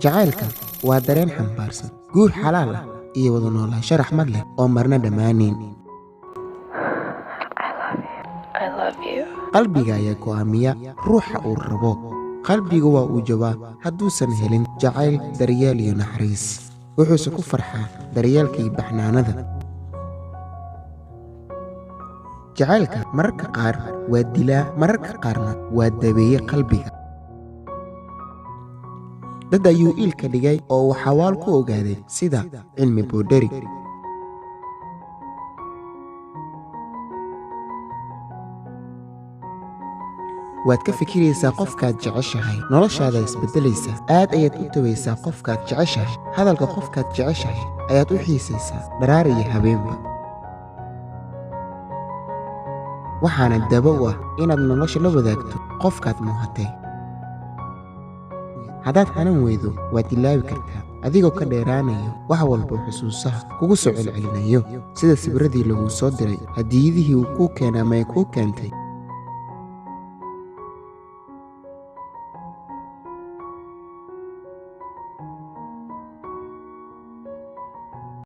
jacaylka waa dareen xambaarsan guur xalaal ah iyo wada noolaansho raxmad leh oo marna dhammaanayn. I love you. qalbiga ayaa go'aamiya ruuxa uu rabo. qalbiga waa uu jabaa hadduusan helin jacayl, daryeel iyo naxariis. wuxuuse ku farxaa daryeelka iyo baxnaanada. jacaylka mararka qaar waa dilaa, mararka qaarna waa dabeeye qalbiga. dad ayuu iilka dhigay oo uu xawaal ku ogaaday sida cilmi boodheri. waad ka fikiraysaa qofkaad jeceshahay, noloshaada isbeddelaysa. aad ayaad u tawaysaa qofkaad jeceshahay, hadalka qofkaad jeceshahay ayaad u xiisaysaa dharaar iyo habeenba. waxaana daba u ah inaad nolosha la wadaagto qofkaad muuhatay. haddaad xanan weydo waad ilaawi kartaa adigoo ka dheeraanayo wax walba xusuusaha kugu soo celcelinayo, sida sawirradii laguu soo diray, hadiyadihii uu kuu keenay ama ay kuu keentay,